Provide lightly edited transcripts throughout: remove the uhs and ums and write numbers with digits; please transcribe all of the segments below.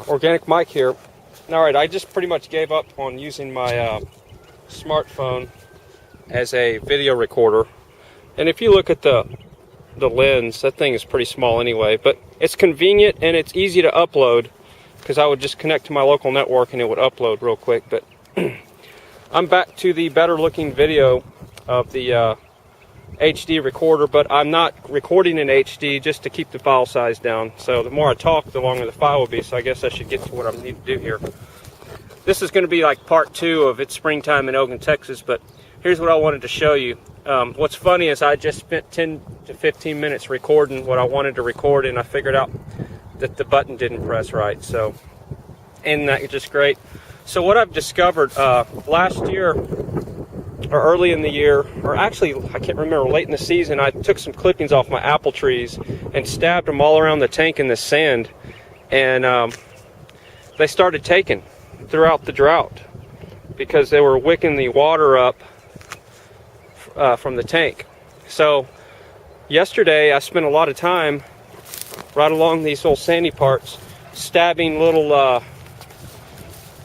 organic mic here. Alright, I just pretty much gave up on using my smartphone as a video recorder. And if you look at the lens, that thing is pretty small anyway, but it's convenient and it's easy to upload because I would just connect to my local network and it would upload real quick. But I'm back to the better looking video of the HD recorder, but I'm not recording in HD just to keep the file size down. So the more I talk, the longer the file will be, so I guess I should get to what I need to do here. This is going to be like part 2 of It's Springtime in Elgin, Texas, but here's what I wanted to show you. What's funny is I just spent 10 to 15 minutes recording what I wanted to record, and I figured out that the button didn't press right. So, and that is just great. So what I've discovered last year, or early in the year, or actually I can't remember, late in the season, I took some clippings off my apple trees and stabbed them all around the tank in the sand, and they started taking throughout the drought because they were wicking the water up from the tank. So yesterday I spent a lot of time right along these little sandy parts stabbing little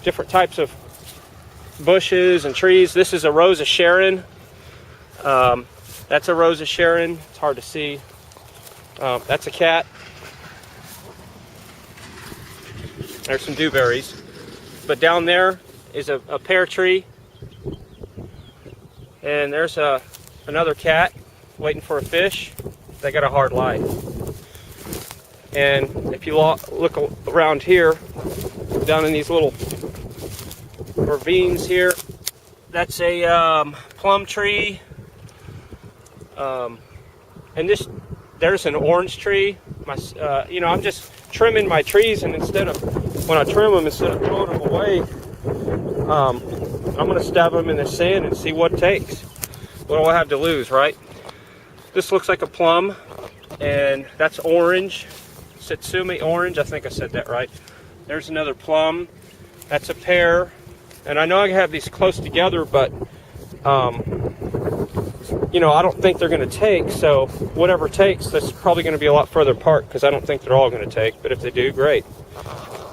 different types of bushes and trees. This is a rose of Sharon. That's a rose of Sharon. It's hard to see. That's a cat. There's some dewberries. But down there is a pear tree. And there's another cat waiting for a fish. They got a hard life. And if you look around here, down in these little ravines here, that's a plum tree. And there's an orange tree. I'm just trimming my trees, and when I trim them, instead of throwing them away, I'm going to stab them in the sand and see what takes. What do I have to lose, right? This looks like a plum, and that's orange. Satsumi orange, I think I said that right. There's another plum. That's a pear. And I know I have these close together, but, I don't think they're going to take. So whatever takes, that's probably going to be a lot further apart because I don't think they're all going to take. But if they do, great.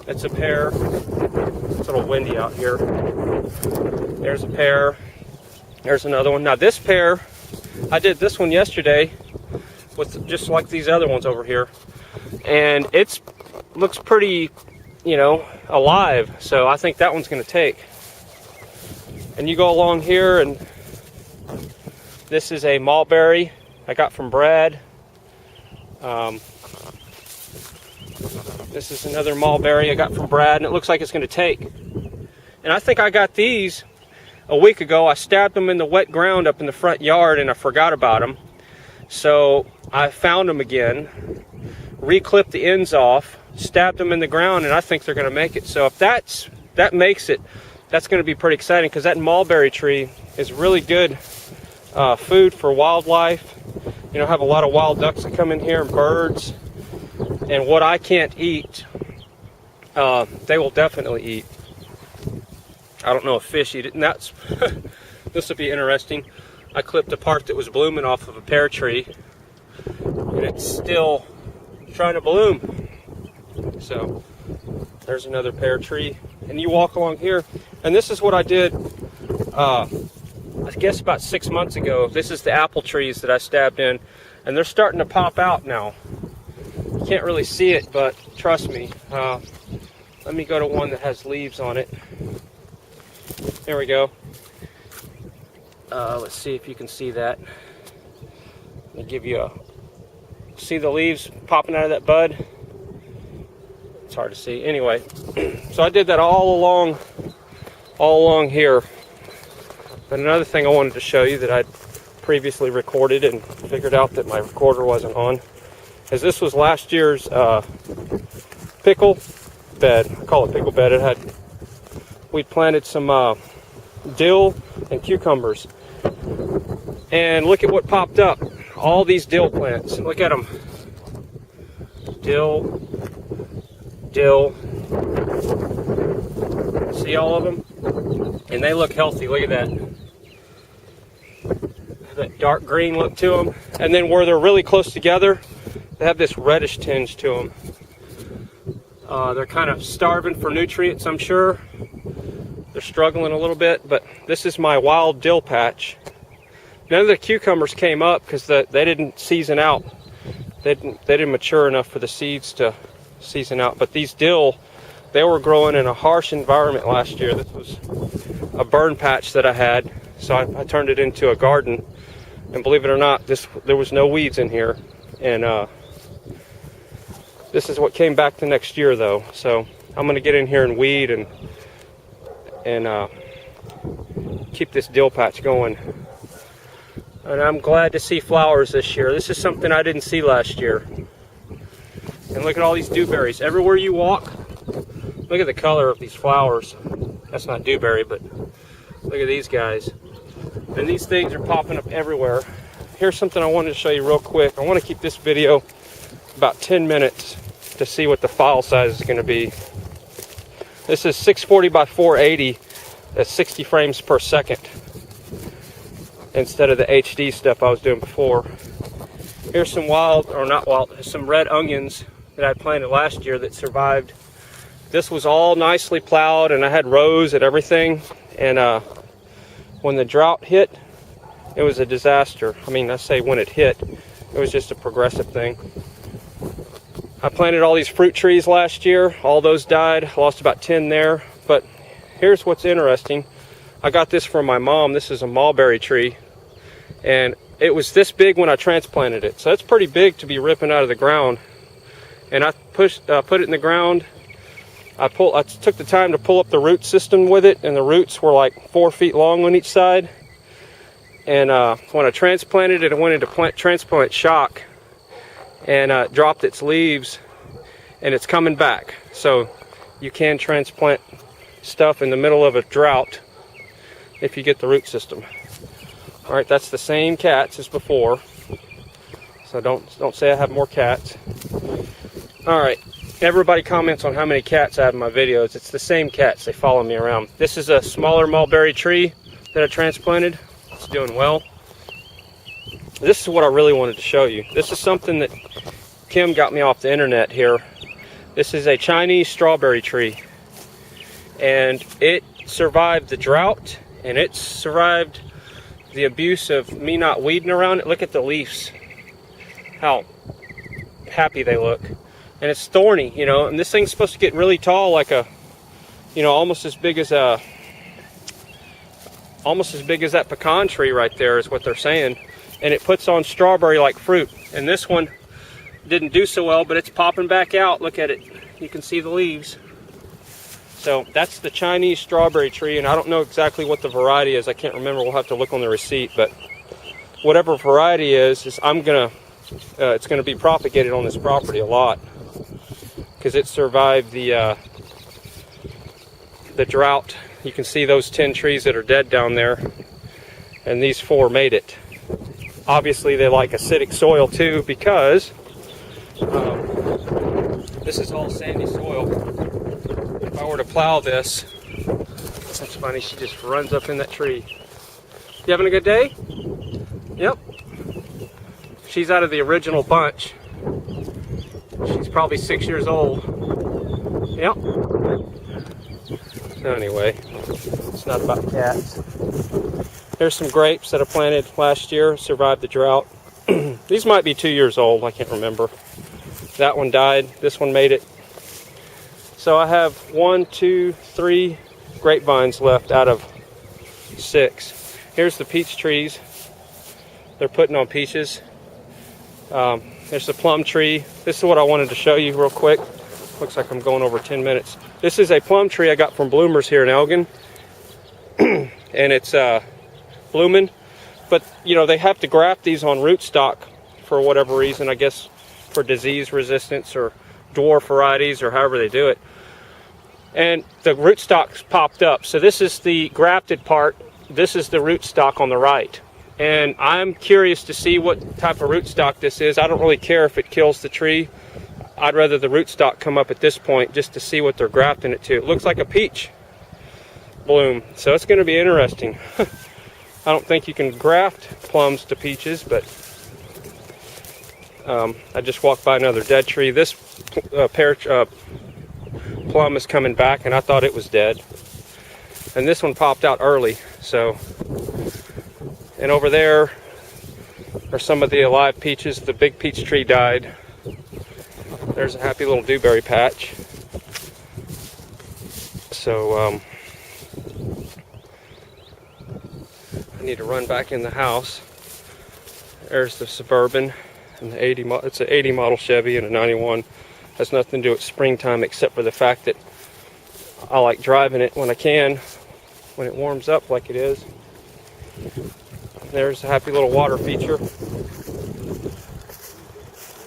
That's a pear. It's a little windy out here. There's a pear. There's another one. Now this pear, I did this one yesterday with just like these other ones over here. And it looks pretty, alive. So I think that one's going to take. And you go along here, and this is a mulberry I got from Brad. This is another mulberry I got from Brad, and it looks like it's going to take. And I think I got these a week ago. I stabbed them in the wet ground up in the front yard, and I forgot about them. So I found them again, re-clipped the ends off, stabbed them in the ground, and I think they're going to make it. So if that makes it, that's going to be pretty exciting, because that mulberry tree is really good food for wildlife. Have a lot of wild ducks that come in here, and birds. And what I can't eat, they will definitely eat. I don't know if fish eat it, and that's this will be interesting. I clipped a part that was blooming off of a pear tree, and it's still trying to bloom. So there's another pear tree, and you walk along here, and this is what I did I guess about 6 months ago. This is the apple trees that I stabbed in, and they're starting to pop out now. You can't really see it, but trust me. Let me go to one that has leaves on it. There we go. Let's see if you can see that. Let me give you see the leaves popping out of that bud? It's hard to see. Anyway, so I did that all along here. But another thing I wanted to show you that I'd previously recorded and figured out that my recorder wasn't on is this was last year's pickle bed. I call it pickle bed. We planted some dill and cucumbers. And look at what popped up. All these dill plants. Look at them. Dill. See all of them? And they look healthy. Look at that. That dark green look to them. And then where they're really close together, they have this reddish tinge to them. They're kind of starving for nutrients, I'm sure. They're struggling a little bit, but this is my wild dill patch. None of the cucumbers came up because they didn't season out. They didn't mature enough for the seeds to season out. But these dill, they were growing in a harsh environment last year. This was a burn patch that I had, so I turned it into a garden. And believe it or not, there was no weeds in here. And this is what came back the next year, though. So I'm going to get in here and weed and keep this dill patch going. And I'm glad to see flowers this year. This is something I didn't see last year. And look at all these dewberries. Everywhere you walk, look at the color of these flowers. That's not dewberry, but look at these guys. And these things are popping up everywhere. Here's something I wanted to show you real quick. I want to keep this video about 10 minutes to see what the file size is going to be. This is 640 by 480 at 60 frames per second instead of the HD stuff I was doing before. Here's some some red onions that I planted last year that survived. This was all nicely plowed and I had rows and everything. And when the drought hit, it was a disaster. I mean, I say when it hit, it was just a progressive thing. I planted all these fruit trees last year. All those died. Lost about 10 there. But here's what's interesting. I got this from my mom. This is a mulberry tree. And it was this big when I transplanted it. So it's pretty big to be ripping out of the ground. And I put it in the ground. I took the time to pull up the root system with it. And the roots were like 4 feet long on each side. And when I transplanted it, it went into transplant shock. And dropped its leaves, and it's coming back. So you can transplant stuff in the middle of a drought if you get the root system. All right, that's the same cats as before. So don't say I have more cats. All right, everybody comments on how many cats I have in my videos. It's the same cats. They follow me around. This is a smaller mulberry tree that I transplanted. It's doing well. This is what I really wanted to show you. This is something that Kim got me off the internet here. This is a Chinese strawberry tree. And it survived the drought, and it survived the abuse of me not weeding around it. Look at the leaves. How happy they look. And it's thorny, you know, and this thing's supposed to get really tall, like almost as big as that pecan tree right there is what they're saying. And it puts on strawberry like fruit. And this one didn't do so well, but it's popping back out. Look at it. You can see the leaves. So that's the Chinese strawberry tree, and I don't know exactly what the variety is. I can't remember. We'll have to look on the receipt, but whatever variety is it's gonna be propagated on this property a lot because it survived the drought. You can see those 10 trees that are dead down there, and these 4 made it. Obviously, they like acidic soil too because this is all sandy soil. If I were to plow this, that's funny, she just runs up in that tree. You having a good day? Yep. She's out of the original bunch. She's probably 6 years old. Yep. Anyway, it's not about cats. There's some grapes that I planted last year, survived the drought. These might be 2 years old, I can't remember. That one died, this one made it. So I have 1, 2, 3 grapevines left out of 6. Here's the peach trees. They're putting on peaches. There's the plum tree. This is what I wanted to show you real quick. Looks like I'm going over 10 minutes. This is a plum tree I got from Bloomers here in Elgin. And it's blooming. But, you know, they have to graft these on rootstock for whatever reason. I guess for disease resistance or dwarf varieties or however they do it. And the rootstocks popped up. So this is the grafted part. This is the rootstock on the right. And I'm curious to see what type of rootstock this is. I don't really care if it kills the tree. I'd rather the rootstock come up at this point just to see what they're grafting it to. It looks like a peach bloom. So it's going to be interesting. I don't think you can graft plums to peaches, but I just walked by another dead tree. This pear plum is coming back, and I thought it was dead. And this one popped out early, so. And over there are some of the alive peaches. The big peach tree died. There's a happy little dewberry patch. So I need to run back in the house. There's the Suburban and the 80. It's an 80 model Chevy and a 91. Has nothing to do with springtime except for the fact that I like driving it when I can, when it warms up like it is. There's a happy little water feature.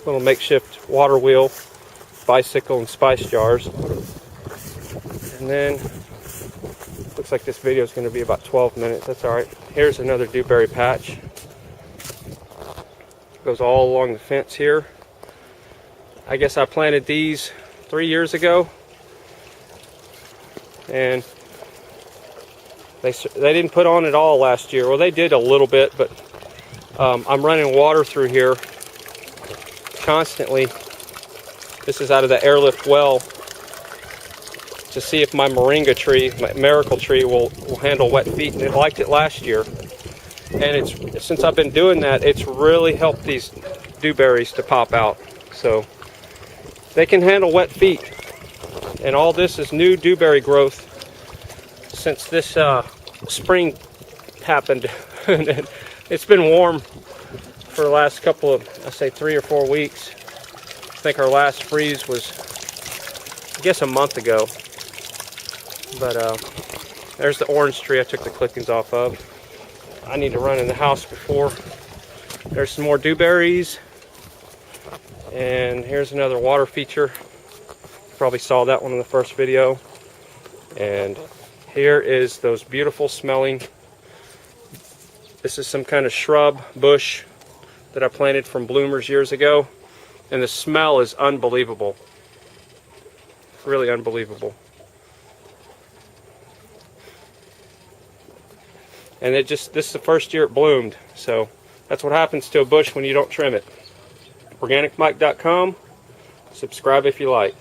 Little makeshift water wheel, bicycle, and spice jars. And then, looks like this video is going to be about 12 minutes. That's alright. Here's another dewberry patch. Goes all along the fence here. I guess I planted these 3 years ago. And they didn't put on at all last year. Well, they did a little bit, but I'm running water through here constantly. This is out of the airlift well to see if my moringa tree, my miracle tree, will handle wet feet, and it liked it last year. And since I've been doing that, it's really helped these dewberries to pop out. So they can handle wet feet, and all this is new dewberry growth since this spring happened. It's been warm for the last couple of, I say 3 or 4 weeks. I think our last freeze was, I guess, a month ago. But there's the orange tree I took the clippings off of. I need to run in the house before. There's some more dewberries. And here's another water feature. Probably saw that one in the first video. And here is those beautiful smelling. This is some kind of shrub, bush that I planted from bloomers years ago. And the smell is unbelievable. Really unbelievable. And this is the first year it bloomed. So that's what happens to a bush when you don't trim it. OrganicMike.com. Subscribe if you like.